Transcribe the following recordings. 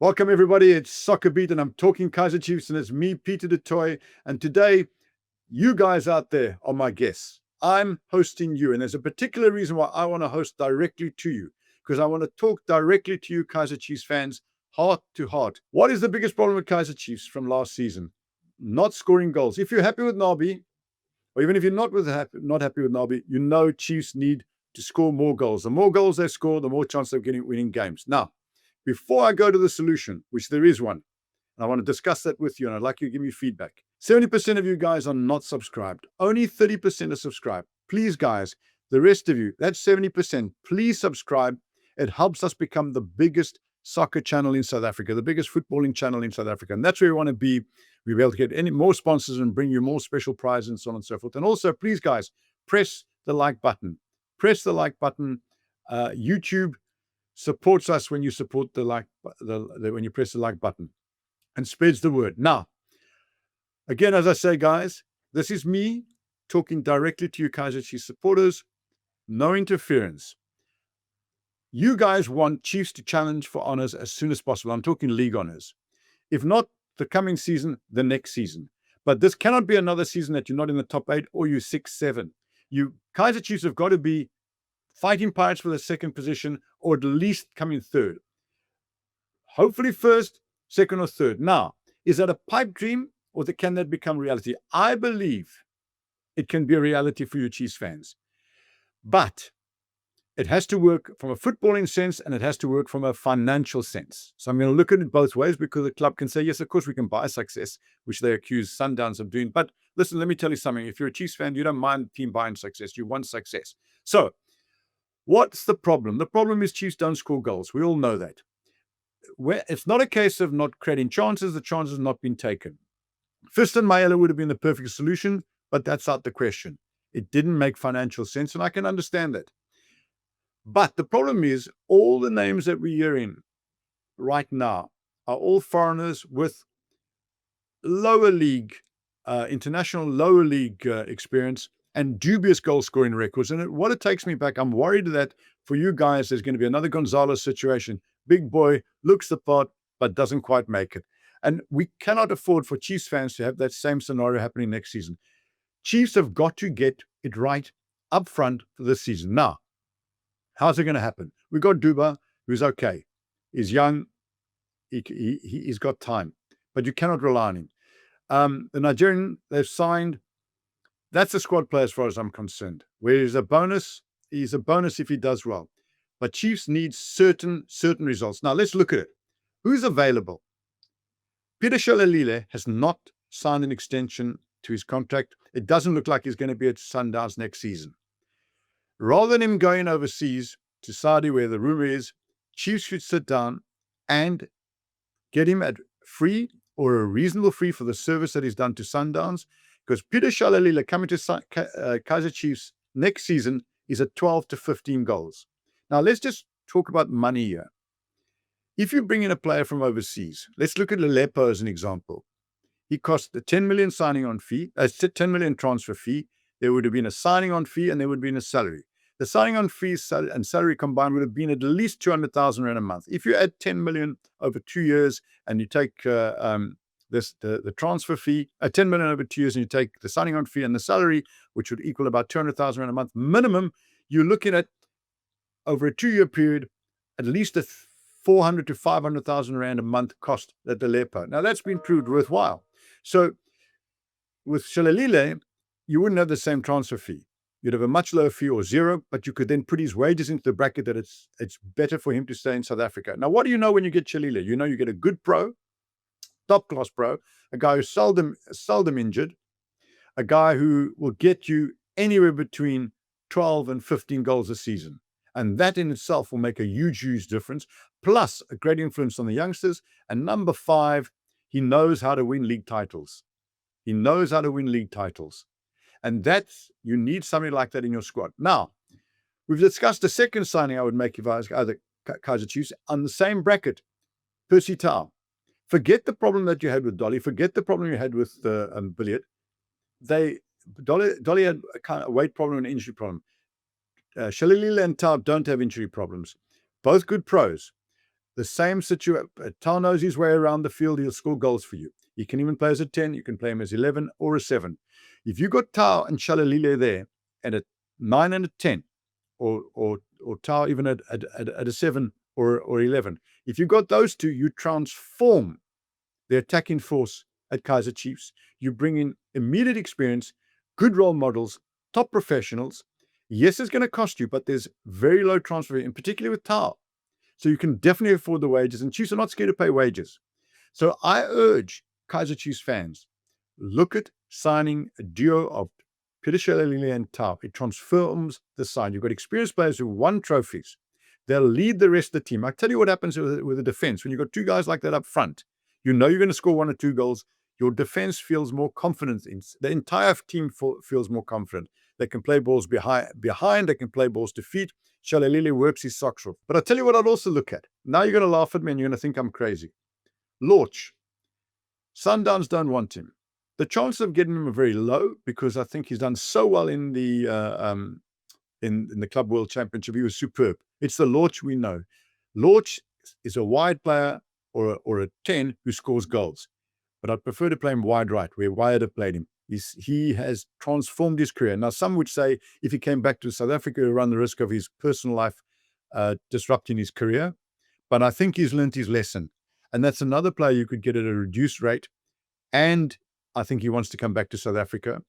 Welcome, everybody. It's SoccerBeat, and I'm talking Kaizer Chiefs, and it's me, Peter the Toy. And today, you guys out there are my guests. I'm hosting you, and there's a particular reason why I want to host directly to you, because I want to talk directly to you, Kaizer Chiefs fans, heart to heart. What is the biggest problem with Kaizer Chiefs from last season? Not scoring goals. If you're happy with Nabi, or even if you're not happy with Nabi, you know Chiefs need to score more goals. The more goals they score, the more chance they're getting winning games. Now, before I go to the solution, which there is one, and I want to discuss that with you, and I'd like you to give me feedback. 70% of you guys are not subscribed. Only 30% are subscribed. Please, guys, the rest of you, that's 70%. Please subscribe. It helps us become the biggest soccer channel in South Africa, the biggest footballing channel in South Africa. And that's where we want to be. We'll be able to get any more sponsors and bring you more special prizes and so on and so forth. And also, please, guys, press the like button. Press the like button. YouTube supports us when you support when you press the like button, and spreads the word. Now, again, as I say, guys, this is me talking directly to you, Kaizer Chiefs supporters. No interference. You guys want Chiefs to challenge for honors as soon as possible. I'm talking league honors. If not the coming season, the next season. But this cannot be another season that you're not in the top 8 or you're 6, 7. You Kaizer Chiefs have got to be fighting Pirates for the second position, or at least coming third. Hopefully first, second, or third. Now, is that a pipe dream, or can that become reality? I believe it can be a reality for you Chiefs fans. But it has to work from a footballing sense, and it has to work from a financial sense. So I'm going to look at it both ways, because the club can say, yes, of course we can buy success, which they accuse Sundowns of doing. But listen, let me tell you something. If you're a Chiefs fan, you don't mind the team buying success. You want success. So what's the problem? The problem is Chiefs don't score goals. We all know that. It's not a case of not creating chances. The chances have not been taken. Fiston Mailula would have been the perfect solution, but that's out the question. It didn't make financial sense, and I can understand that. But the problem is, all the names that we're hearing right now are all foreigners with lower league, international lower league experience, and dubious goal scoring records. And what it takes me back, I'm worried that for you guys, there's going to be another Gonzalez situation. Big boy, looks the part, but doesn't quite make it. And we cannot afford for Chiefs fans to have that same scenario happening next season. Chiefs have got to get it right up front for this season. Now, how's it going to happen? We've got Duba, who's okay. He's young. He's got time. But you cannot rely on him. The Nigerian they've signed, that's a squad player as far as I'm concerned. Where he's a bonus if he does well. But Chiefs need certain results. Now, let's look at it. Who's available? Peter Shalulile has not signed an extension to his contract. It doesn't look like he's going to be at Sundowns next season. Rather than him going overseas to Saudi, where the rumor is, Chiefs should sit down and get him at free or a reasonable fee for the service that he's done to Sundowns, because Peter Shalulile coming to Kaizer Chiefs next season is at 12 to 15 goals. Now, let's just talk about money here. If you bring in a player from overseas, let's look at Lelepo as an example. He cost the 10 million signing on fee, 10 million transfer fee. There would have been a signing on fee, and there would have been a salary. The signing on fees and salary combined would have been at least 200,000 rand a month. If you add 10 million over 2 years, and you take the transfer fee, 10 million over 2 years, and you take the signing on fee and the salary, which would equal about 200,000 rand a month minimum, you're looking at, over a 2-year period, at least a 400 to 500,000 rand a month cost at the Lepo. Now, that's been proved worthwhile. So with Shalulile, you wouldn't have the same transfer fee. You'd have a much lower fee, or zero, but you could then put his wages into the bracket that it's better for him to stay in South Africa. Now, what do you know when you get Shalulile? You know you get a good pro, top-class pro, a guy who's seldom injured, a guy who will get you anywhere between 12 and 15 goals a season. And that in itself will make a huge, huge difference, plus a great influence on the youngsters. And number 5, he knows how to win league titles. He knows how to win league titles. And you need somebody like that in your squad. Now, we've discussed the second signing I would make if I was the Kaizer Chiefs on the same bracket, Percy Tau. Forget the problem that you had with Dolly. Forget the problem you had with Billiard. Dolly had a kind of weight problem and injury problem. Shalulile and Tau don't have injury problems. Both good pros. The same situation. Tau knows his way around the field. He'll score goals for you. You can even play as a 10. You can play him as 11 or a 7. If you got Tau and Shalulile there at a 9 and a 10, or Tau even at a 7 or 11, if you got those two, you transform the attacking force at Kaizer Chiefs. You bring in immediate experience, good role models, top professionals. Yes, it's going to cost you, but there's very low transfer, in particular with Tau. So you can definitely afford the wages, and Chiefs are not scared to pay wages. So I urge Kaizer Chiefs fans, look at signing a duo of Peter Shalulile and Tau. It transforms the side. You've got experienced players who won trophies. They'll lead the rest of the team. I tell you what happens with the defense. When you've got two guys like that up front, you know you're going to score 1 or 2 goals. Your defense feels more confident. The entire team feels more confident. They can play balls behind. They can play balls to feet. Shalulile works his socks off. But I'll tell you what I'd also look at. Now you're going to laugh at me and you're going to think I'm crazy. Lorch. Sundowns don't want him. The chances of getting him are very low because I think he's done so well in the Club World Championship. He was superb. It's the Lorch we know. Lorch is a wide player or a 10 who scores goals. But I'd prefer to play him wide right, where Wyatt have played him. He has transformed his career. Now, some would say if he came back to South Africa, he'd run the risk of his personal life disrupting his career. But I think he's learned his lesson. And that's another player you could get at a reduced rate. And I think he wants to come back to South Africa.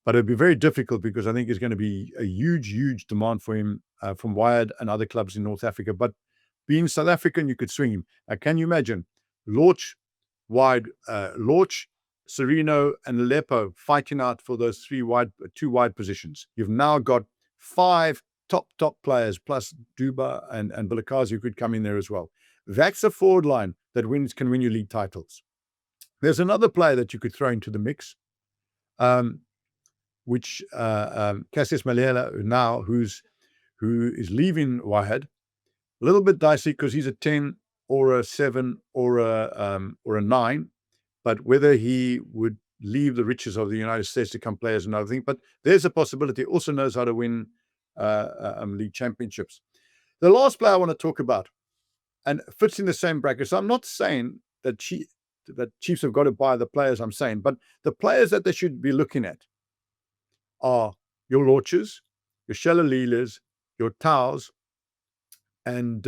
But it'd be very difficult because I think there's going to be a huge, huge demand for him from Wyatt and other clubs in North Africa. But being South African, you could swing him. Can you imagine? Lorch, wide, Lorch, Sereno, and Aleppo fighting out for those 2 wide positions. You've now got 5 top players, plus Duba and Bilakazi who could come in there as well. That's a forward line that can win you league titles. There's another player that you could throw into the mix, which Cassius Mailula now, who is leaving Wyatt. A little bit dicey because he's a 10 or a 7 or a 9, but whether he would leave the riches of the United States to come play is another thing. But there's a possibility. Also knows how to win league championships. The last player I want to talk about, and fits in the same bracket. So I'm not saying that Chiefs have got to buy the players, I'm saying, but the players that they should be looking at are your Lorches, your Shaluliles, your Taus, and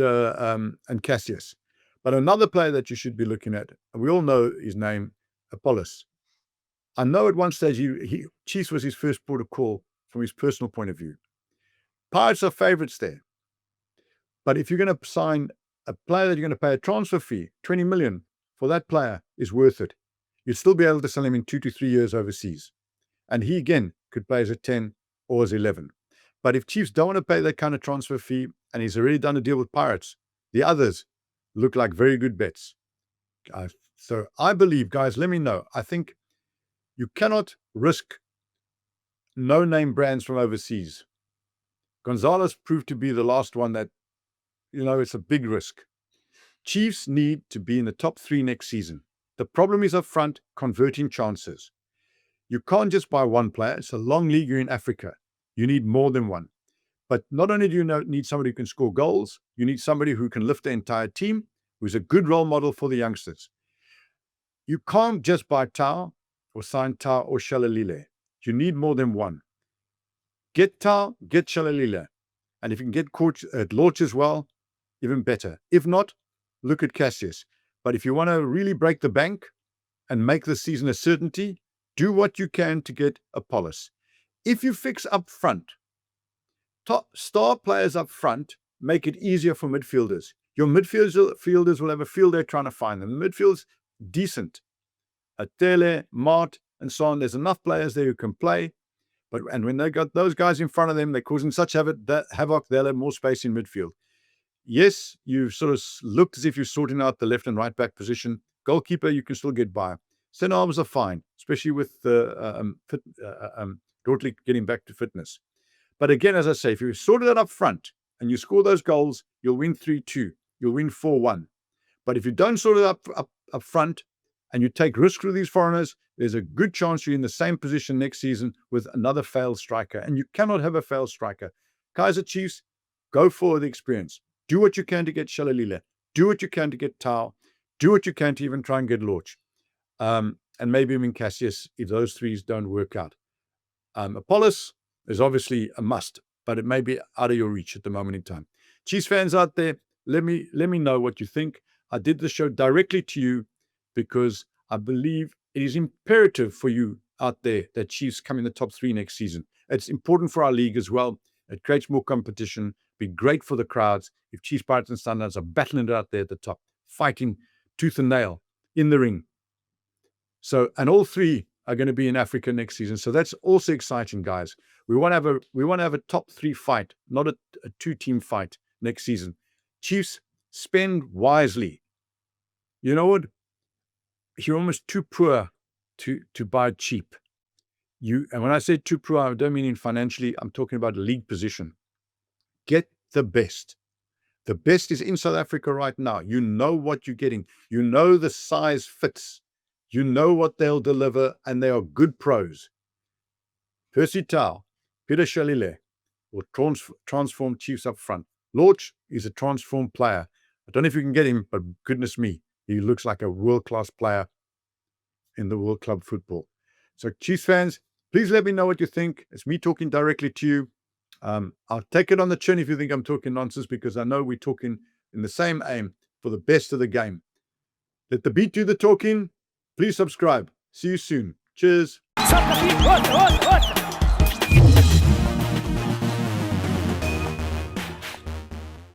Cassius. But another player that you should be looking at, and we all know his name, Appollis. I know at one stage Chiefs was his first port of call from his personal point of view. Pirates are favourites there. But if you're going to sign a player that you're going to pay a transfer fee, 20 million for that player is worth it. You'd still be able to sell him in 2 to 3 years overseas. And he, again, could play as a 10 or as 11. But if Chiefs don't want to pay that kind of transfer fee, and he's already done a deal with Pirates, the others look like very good bets. So I believe, guys, let me know. I think you cannot risk no-name brands from overseas. Gonzalez proved to be the last one that, it's a big risk. Chiefs need to be in the top 3 next season. The problem is up front, converting chances. You can't just buy one player. It's a long league. You're in Africa. You need more than one. But not only do you need somebody who can score goals, you need somebody who can lift the entire team, who's a good role model for the youngsters. You can't just buy Tau or sign Tau or Shalulile. You need more than one. Get Tau, get Shalulile. And if you can get coach at Lorch as well, even better. If not, look at Cassius. But if you want to really break the bank and make the season a certainty, do what you can to get Appollis. If you fix up front, top star players up front make it easier for midfielders. Your midfielders will have a field day trying to find them. The midfield's decent. Atele, Mart, and so on. There's enough players there who can play. And when they got those guys in front of them, they're causing such havoc, they'll have more space in midfield. Yes, you sort of looked as if you're sorting out the left and right back position. Goalkeeper, you can still get by. Centre halves are fine, especially with Dortley getting back to fitness. But again, as I say, if you sort it up front and you score those goals, you'll win 3-2. You'll win 4-1. But if you don't sort it up front and you take risks with these foreigners, there's a good chance you're in the same position next season with another failed striker. And you cannot have a failed striker. Kaizer Chiefs, go for the experience. Do what you can to get Shalulile. Do what you can to get Tau. Do what you can to even try and get Lorch. And maybe even Cassius, if those threes don't work out. Appollis is obviously a must, but it may be out of your reach at the moment in time. Chiefs fans out there, let me know what you think. I did the show directly to you because I believe it is imperative for you out there that Chiefs come in the top 3 next season. It's important for our league as well. It creates more competition. Be great for the crowds if Chiefs, Pirates, and Sundowns are battling it out there at the top, fighting tooth and nail in the ring. So, and all 3 are going to be in Africa next season. So that's also exciting, guys. We want to have a top 3 fight, not a 2-team fight next season. Chiefs, spend wisely. You know what? You're almost too poor to buy cheap. And when I say too poor, I don't mean in financially. I'm talking about league position. Get the best. The best is in South Africa right now. You know what you're getting. You know the size fits. You know what they'll deliver, and they are good pros. Percy Tau, Peter Shalulile will transform Chiefs up front. Lorch is a transformed player. I don't know if you can get him, but goodness me, he looks like a world-class player in the World Club football. So Chiefs fans, please let me know what you think. It's me talking directly to you. I'll take it on the chin if you think I'm talking nonsense, because I know we're talking in the same aim for the best of the game. Let the beat do the talking. Please subscribe. See you soon. Cheers.